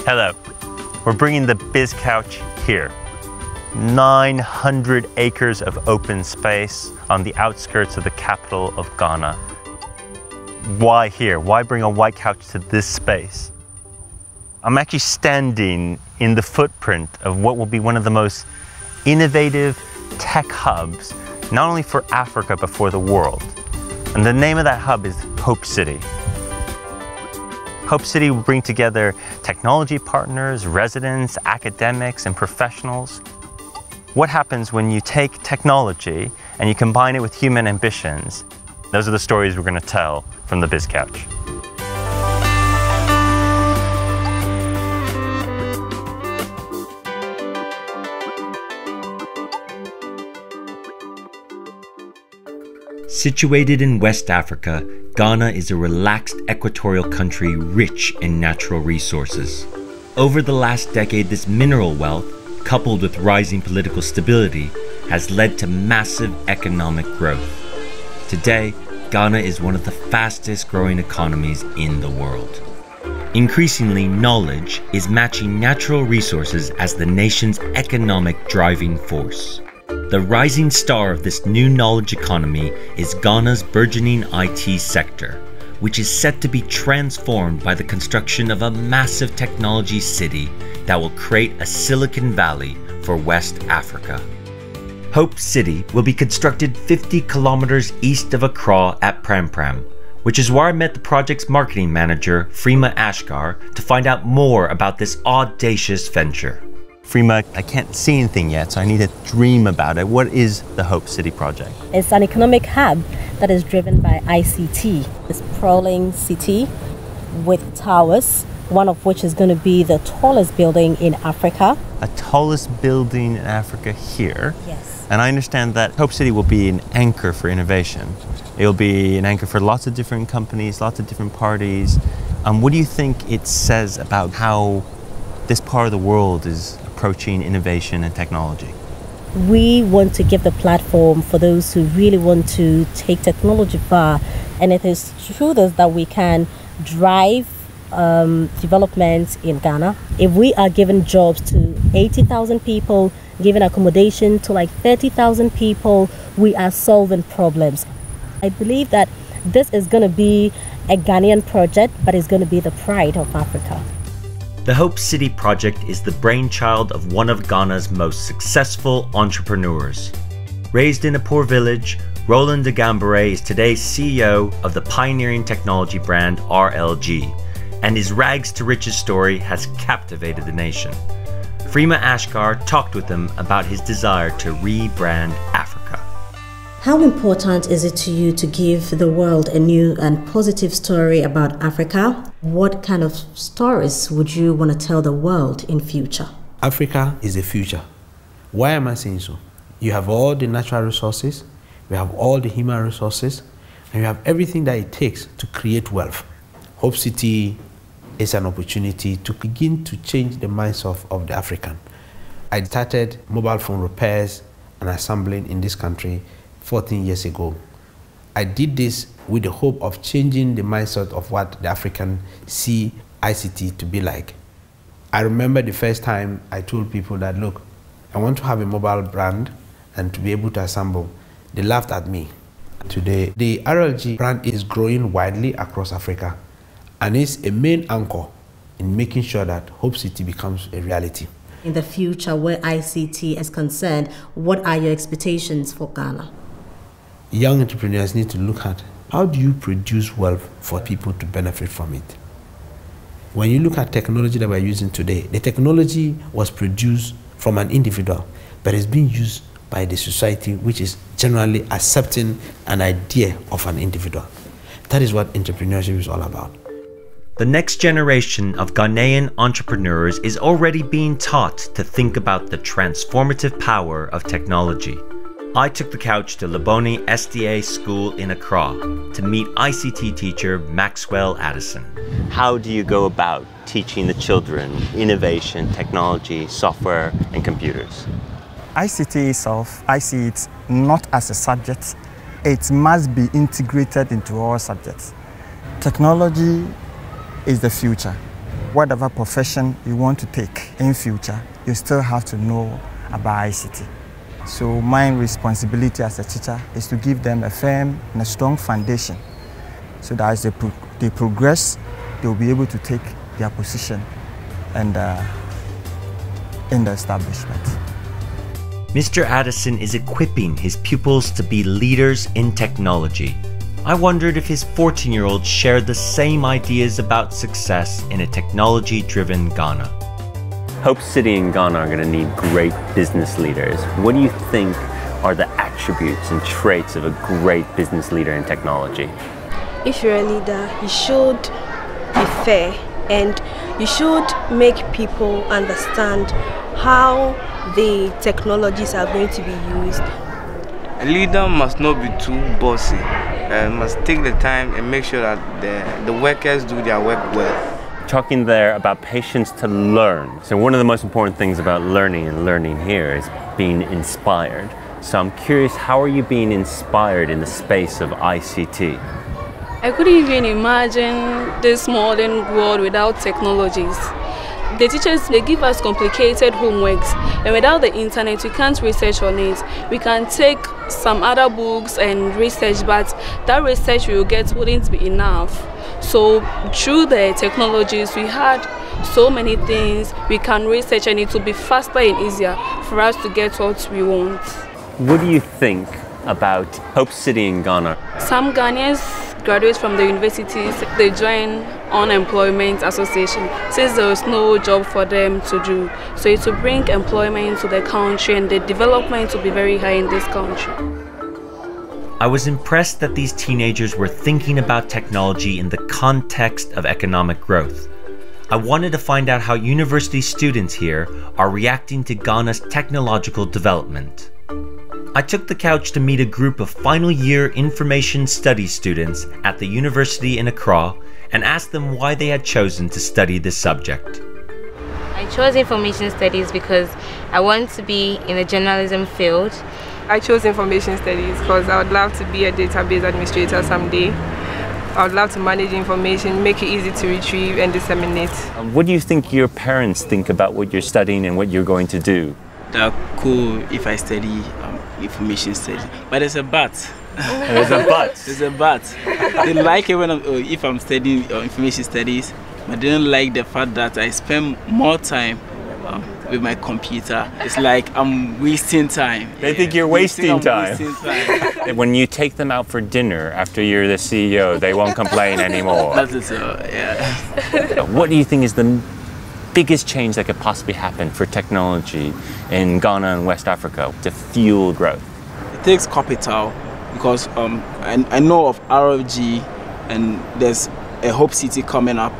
Hello, we're bringing the Thebizcouch here. 900 acres of open space on the outskirts of the capital of Ghana. Why here? Why bring a white couch to this space? I'm actually standing in the footprint of what will be one of the most innovative tech hubs, not only for Africa, but for the world. And the name of that hub is Hope City. Hope City will bring together technology partners, residents, academics, and professionals. What happens when you take technology and you combine it with human ambitions? Those are the stories we're going to tell from the Thebizcouch. Situated in West Africa, Ghana is a relaxed equatorial country rich in natural resources. Over the last decade, this mineral wealth, coupled with rising political stability, has led to massive economic growth. Today, Ghana is one of the fastest growing economies in the world. Increasingly, knowledge is matching natural resources as the nation's economic driving force. The rising star of this new knowledge economy is Ghana's burgeoning IT sector, which is set to be transformed by the construction of a massive technology city that will create a Silicon Valley for West Africa. Hope City will be constructed 50 kilometers east of Accra at Pram Pram, which is where I met the project's marketing manager, Freema Ashgar, to find out more about this audacious venture. Freema, I can't see anything yet, so I need to dream about it. What is the Hope City project? It's an economic hub that is driven by ICT. It's a sprawling city with towers, one of which is going to be the tallest building in Africa. A tallest building in Africa here. Yes. And I understand that Hope City will be an anchor for innovation. It'll be an anchor for lots of different companies, lots of different parties. What do you think it says about how this part of the world is approaching innovation and technology? We want to give the platform for those who really want to take technology far, and it is through this that we can drive development in Ghana. If we are giving jobs to 80,000 people, giving accommodation to like 30,000 people, we are solving problems. I believe that this is going to be a Ghanaian project, but it's going to be the pride of Africa. The Hope City project is the brainchild of one of Ghana's most successful entrepreneurs. Raised in a poor village, Roland de Gambare is today CEO of the pioneering technology brand RLG, and his rags to riches story has captivated the nation. Freema Ashgar talked with him about his desire to rebrand Africa. How important is it to you to give the world a new and positive story about Africa? What kind of stories would you want to tell the world in future? Africa is the future. Why am I saying so? You have all the natural resources, you have all the human resources, and you have everything that it takes to create wealth. Hope City is an opportunity to begin to change the minds of the African. I started mobile phone repairs and assembling in this country 14 years ago. I did this with the hope of changing the mindset of what the African see ICT to be like. I remember the first time I told people that, look, I want to have a mobile brand and to be able to assemble. They laughed at me. Today, the RLG brand is growing widely across Africa and is a main anchor in making sure that Hope City becomes a reality. In the future, where ICT is concerned, what are your expectations for Ghana? Young entrepreneurs need to look at how do you produce wealth for people to benefit from it. When you look at technology that we're using today, the technology was produced from an individual, but it's being used by the society, which is generally accepting an idea of an individual. That is what entrepreneurship is all about. The next generation of Ghanaian entrepreneurs is already being taught to think about the transformative power of technology. I took the couch to Leboni SDA School in Accra to meet ICT teacher Maxwell Addison. How do you go about teaching the children innovation, technology, software, and computers? ICT itself, I see it not as a subject. It must be integrated into all subjects. Technology is the future. whatever profession you want to take in future, you still have to know about ICT. So my responsibility as a teacher is to give them a firm and a strong foundation so that as they progress, they'll be able to take their position and in the establishment. Mr. Addison is equipping his pupils to be leaders in technology. I wondered if his 14-year-old shared the same ideas about success in a technology-driven Ghana. Hope City and Ghana are going to need great business leaders. What do you think are the attributes and traits of a great business leader in technology? If you're a leader, you should be fair and you should make people understand how the technologies are going to be used. A leader must not be too bossy and must take the time and make sure that the workers do their work well. Talking there about patience to learn. So one of the most important things about learning here is being inspired. So I'm curious, how are you being inspired in the space of ICT? I couldn't even imagine this modern world without technologies. The teachers, they give us complicated homeworks, and without the internet, we can't research on it. We can take some other books and research, but that research we will get wouldn't be enough. So through the technologies, we had so many things we can research, and it will be faster and easier for us to get what we want. What do you think about Hope City in Ghana? Some Ghanaians graduate from the universities, they join unemployment association since there was no job for them to do. So it will bring employment to the country and the development will be very high in this country. I was impressed that these teenagers were thinking about technology in the context of economic growth. I wanted to find out how university students here are reacting to Ghana's technological development. I took the couch to meet a group of final year information studies students at the university in Accra and asked them why they had chosen to study this subject. I chose information studies because I want to be in the journalism field. I chose information studies because I would love to be a database administrator someday. I would love to manage information, make it easy to retrieve and disseminate. What do you think your parents think about what you're studying and what you're going to do? They're cool if I study information studies, but there's a but. There's a but. There's a but. They like it when if I'm studying information studies, but they don't like the fact that I spend more time with my computer. It's like I'm wasting time. They think you're wasting time. Wasting time. When you take them out for dinner after you're the CEO, they won't complain anymore. That's it, yeah. What do you think is the biggest change that could possibly happen for technology in Ghana and West Africa to fuel growth? It takes capital because I know of RFG and there's a Hope City coming up,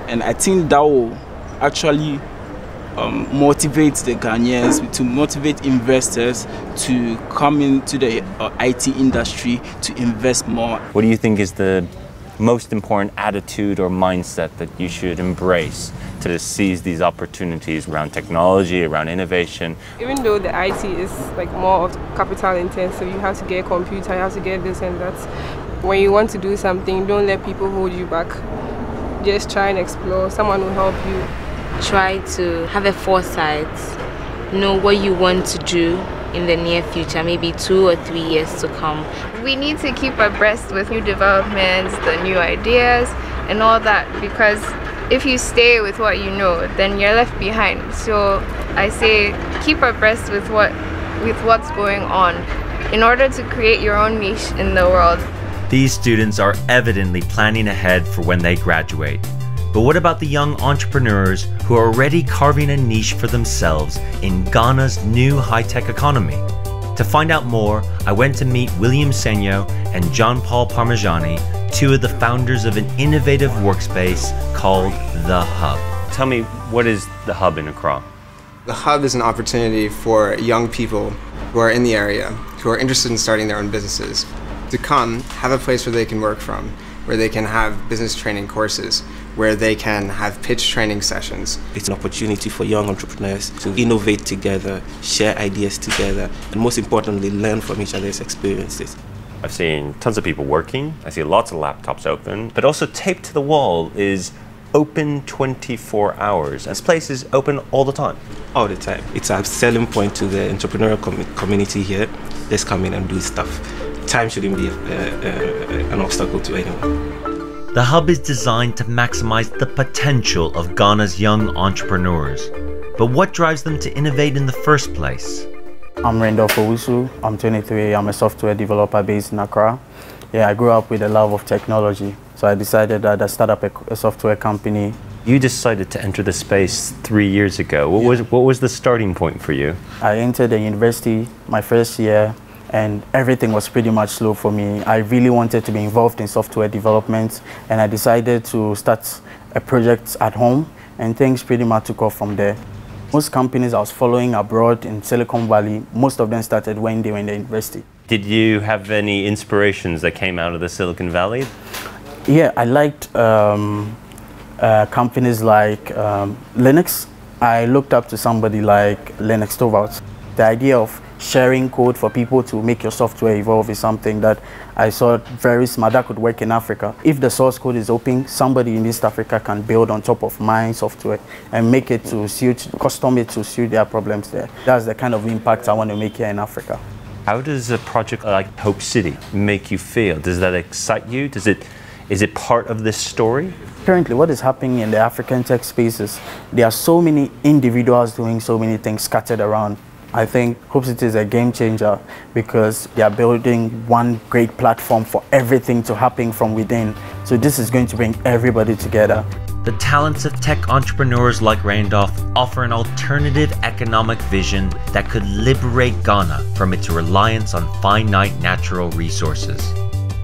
and I think that will actually motivate the Ghanaians, to motivate investors to come into the IT industry to invest more. What do you think is the most important attitude or mindset that you should embrace to seize these opportunities around technology, around innovation? Even though the IT is like more of capital intensive, you have to get a computer, you have to get this and that. When you want to do something, don't let people hold you back. Just try and explore. Someone will help you. Try to have a foresight, know what you want to do in the near future, maybe 2 or 3 years to come. We need to keep abreast with new developments, the new ideas and all that, because if you stay with what you know, then you're left behind. So I say keep abreast with what's going on in order to create your own niche in the world. These students are evidently planning ahead for when they graduate. But what about the young entrepreneurs who are already carving a niche for themselves in Ghana's new high-tech economy? To find out more, I went to meet William Senyo and John Paul Parmigiani, two of the founders of an innovative workspace called The Hub. Tell me, what is The Hub in Accra? The Hub is an opportunity for young people who are in the area, who are interested in starting their own businesses, to come, have a place where they can work from, where they can have business training courses, where they can have pitch training sessions. It's an opportunity for young entrepreneurs to innovate together, share ideas together, and most importantly, learn from each other's experiences. I've seen tons of people working. I see lots of laptops open, but also taped to the wall is open 24 hours. This place is open all the time. All the time. It's a selling point to the entrepreneurial community here. Let's come in and do stuff. Time shouldn't be an obstacle to anyone. The hub is designed to maximize the potential of Ghana's young entrepreneurs. But what drives them to innovate in the first place? I'm Edzeani Doh. I'm 23. I'm a software developer based in Accra. Yeah, I grew up with a love of technology. So I decided that I'd start up a software company. You decided to enter the space 3 years ago. What was the starting point for you? I entered the university my first year, and everything was pretty much slow for me. I really wanted to be involved in software development, and I decided to start a project at home, and things pretty much took off from there. Most companies I was following abroad in Silicon Valley, most of them started when they were in the university. Did you have any inspirations that came out of the Silicon Valley? Yeah, I liked companies like Linux. I looked up to somebody like Linux Torvalds. The idea of sharing code for people to make your software evolve is something that I saw very smart that could work in Africa. If the source code is open, somebody in East Africa can build on top of my software and make it to suit, custom it to suit their problems there. That's the kind of impact I want to make here in Africa. How does a project like Hope City make you feel? Does that excite you? Is it part of this story? Currently, what is happening in the African tech spaces, there are so many individuals doing so many things scattered around. I think Hope City is a game changer because they are building one great platform for everything to happen from within. So this is going to bring everybody together. The talents of tech entrepreneurs like Randolph offer an alternative economic vision that could liberate Ghana from its reliance on finite natural resources.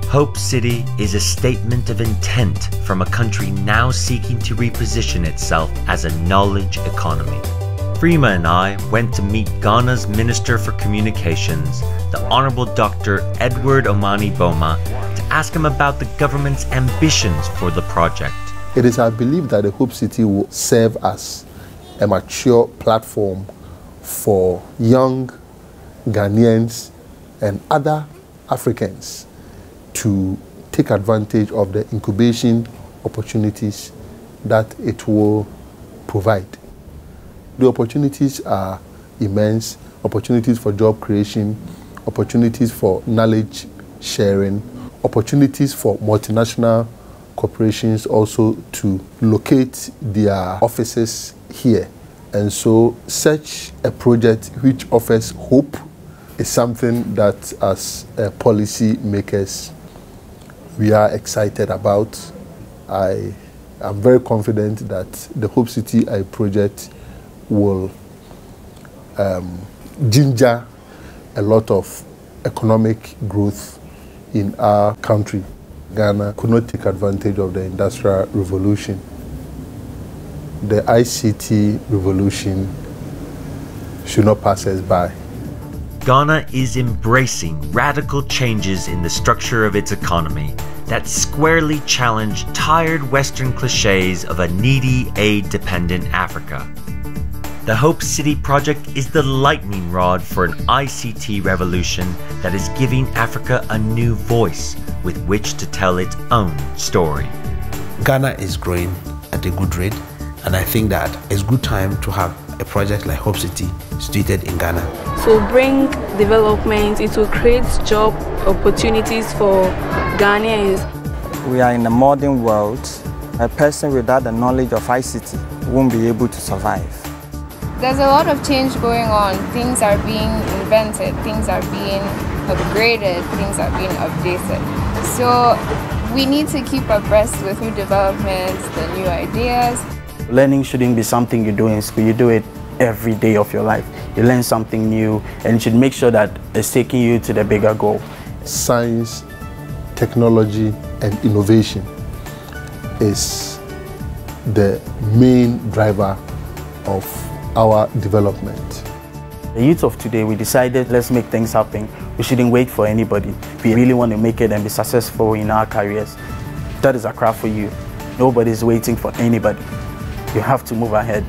Hope City is a statement of intent from a country now seeking to reposition itself as a knowledge economy. Freema and I went to meet Ghana's Minister for Communications, the Honorable Dr. Edward Omani Boma, to ask him about the government's ambitions for the project. It is our belief that the Hope City will serve as a mature platform for young Ghanaians and other Africans to take advantage of the incubation opportunities that it will provide. The opportunities are immense, opportunities for job creation, opportunities for knowledge sharing, opportunities for multinational corporations also to locate their offices here. And so such a project which offers hope is something that as policy makers we are excited about. I am very confident that the Hope City project will ginger a lot of economic growth in our country. Ghana could not take advantage of the Industrial Revolution. The ICT revolution should not pass us by. Ghana is embracing radical changes in the structure of its economy that squarely challenge tired Western cliches of a needy, aid-dependent Africa. The Hope City project is the lightning rod for an ICT revolution that is giving Africa a new voice with which to tell its own story. Ghana is growing at a good rate, and I think that it's good time to have a project like Hope City situated in Ghana. To bring development, it will create job opportunities for Ghanaians. We are in a modern world. A person without the knowledge of ICT won't be able to survive. There's a lot of change going on. Things are being invented, things are being upgraded, things are being updated. So we need to keep abreast with new developments, the new ideas. Learning shouldn't be something you do in school. You do it every day of your life. You learn something new and you should make sure that it's taking you to the bigger goal. Science, technology and innovation is the main driver of our development. The youth of today, we decided let's make things happen. We shouldn't wait for anybody. We really want to make it and be successful in our careers. That is Accra for you. Nobody's waiting for anybody. You have to move ahead.